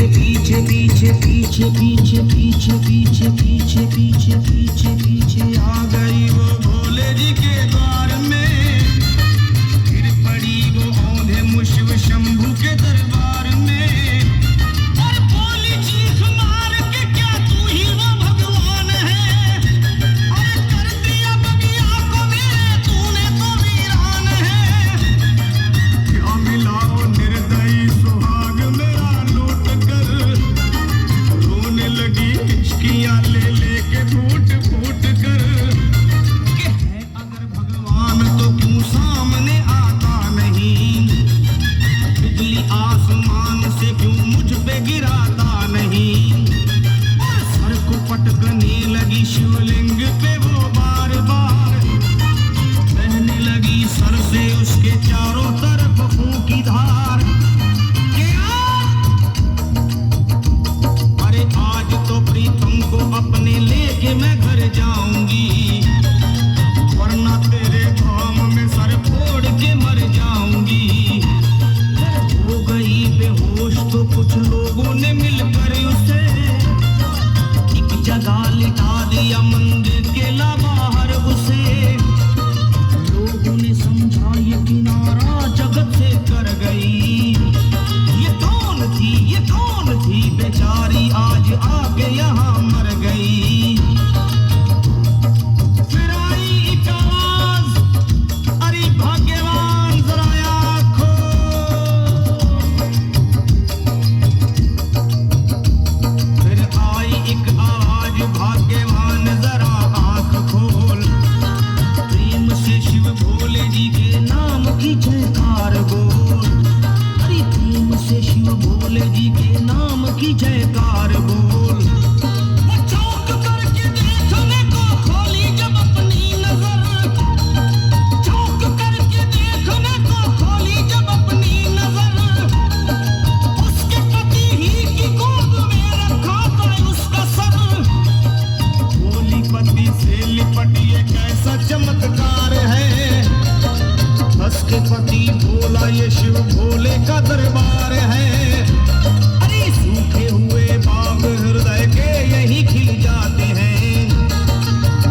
पीछे पीछे पीछे पीछे पीछे पीछे पीछे पीछे पीछे पीछे पीछे आ गई वो भोले जी के द्वार में, फिर पड़ी वो औंधे मुश्व शंभू के दरबार में, और बोली चीख मार के क्या तू ही वो भगवान है, और कर दिया बगिया को मेरे तूने तो वीरान है, क्या मिला वो निर्दयी सुहाग मेरा लूट कर, रोने लगी हिचकियां ले लेके फूट फूट कर, कि है अगर भगवान तो क्यों सामने आता नहीं, बिजली आसमान से क्यों मुझ पे गिराता नहीं, और सर को पटकने लगी शिवलिंग पे वो बार बार, बहने लगी सर से उसके चारों तरफ खून की धार, कि अरे आज तो प्रीतम को अपने लेके मैं घर जाऊंगी, वरना तेरे धाम में सर फोड़ के मर जाऊंगी। हो गई बेहोश तो कुछ लोगों ने मिलकर उसे एक जगह लिटा दिया मंदिर के बाहर उसे, लोगों ने समझा ये किनारा जगत से कर गई, ये कौन थी बेचारी आज आके यहाँ मर गई। फिर आई एक आवाज, अरे भाग्यवान जरा आँख खोल, फिर आई एक आवाज, भाग्यवान जरा आँख खोल, प्रेम से शिव भोले जी के नाम की जयकार बोल, अरे प्रेम से शिव भोले जी के नाम की जयकार बोल। वो चौंक करके देखने को खोली जब अपनी नजर, चौंक करके देखने को खोली जब अपनी नजर, उसके पति ही की गोद में रखा था उसका सर, भोली पति से लिपट ये कैसा चमत्कार है, हंस के पति बोला ये शिव भोले का दरबार है, अरे सूखे हुए बाग हृदय के यही खिल जाते हैं,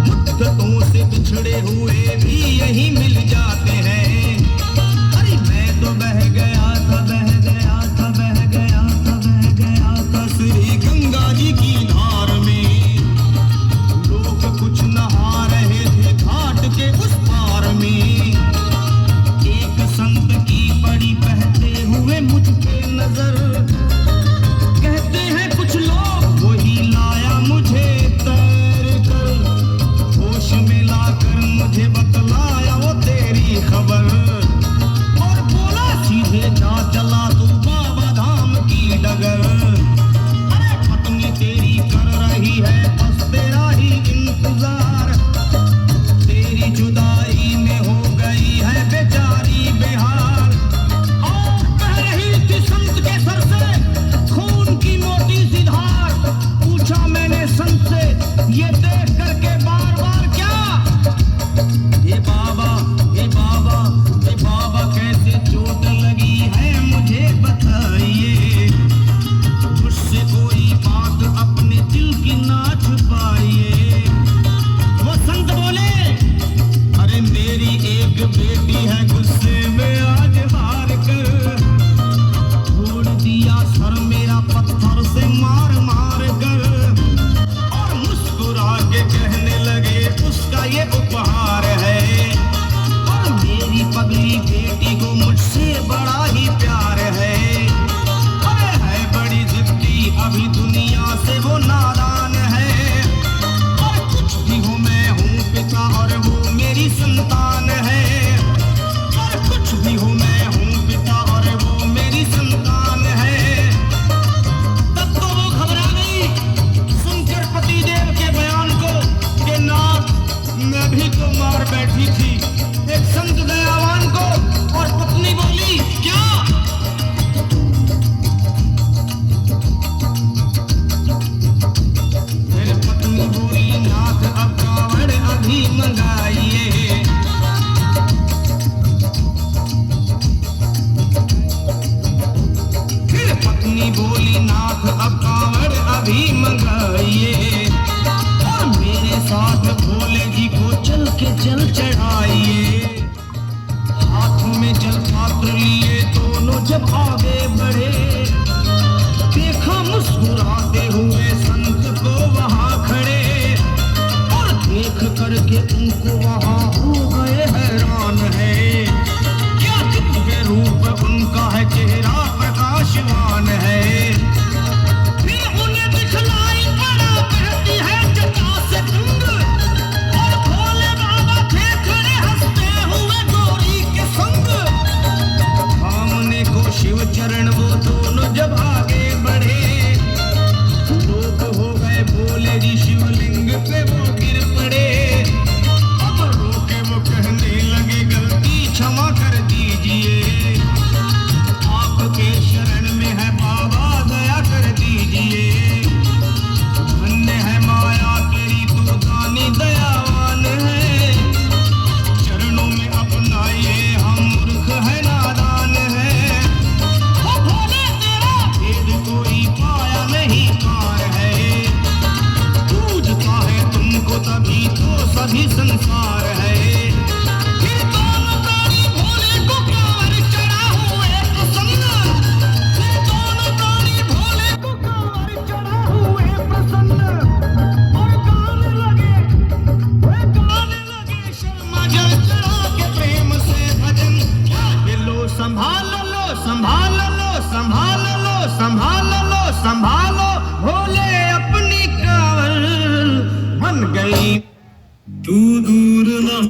मुद्दतों से बिछड़े हुए भी यही मिल जाते हैं, अरे मैं तो बह गया था बह गया था बह गया था बह गया था श्री गंगा जी की धार में, लोग कुछ नहा रहे थे घाट के उस पार में, एक संत की पड़ी बहते हुए मुझ पे नजर, कहते हैं कुछ लोग वही लाया मुझे तैर कर, होश में लाकर मुझे बतलाया वो तेरी खबर, और बोला सीधे जा चला तू बाबा धाम की डगर, अरे पत्नी तेरी कर रही है बस तेरा ही इंतजार, तेरी जुदाई में हो गई है बेचारी बेहाल, और कह रही थी संत के सर लाख अब कांवड़ अभी मंगाइए और मेरे साथ भोले जी को चल के जल चढ़ाइए। हाथ में जल पात्र लिए दोनों जब आगे बढ़े, देखा मुस्कुराते हुए संत को वहां खड़े, और देख करके उनको वहां हो गए हैरान है। क्या दिव्य रूप उनका है, चेहरा प्रकाशवान है। फिर उन्हें दिखलाई पड़ा बहती है जटा से गंग, और भोले बाबा थे खड़े हंसते हुए गौरी के संग। सामने को शिव चरण वो दोनों जब आगे बढ़े, लोग हो गए भोले जी शिवलिंग पे वो गिर पड़े। अब रोके वो कहने लगे गलती क्षमा कर दीजिए, आपके शरण में है बाबा दया कर दीजिए। धन्य है माया तेरी तू दानी दयावान है, चरणों में अपनाइए हम मूर्ख है नादान है। ओ भोले तेरा भेद कोई पाया नहीं पार है, पूजता है तुमको तभी तो सभी संसार है। फिर दोनों प्राणी भोले को कांवर चढ़ा हुए प्रसन्न, फिर दोनों प्राणी भोले को कांवर चढ़ा हुए प्रसन्न, और गाने लगे शर्मा जल चढ़ा के प्रेम से भजन। ये लो संभाल लो संभाल लो संभाल लो संभाल लो संभालो, भोले अपनी कांवर बन गई तू दूर न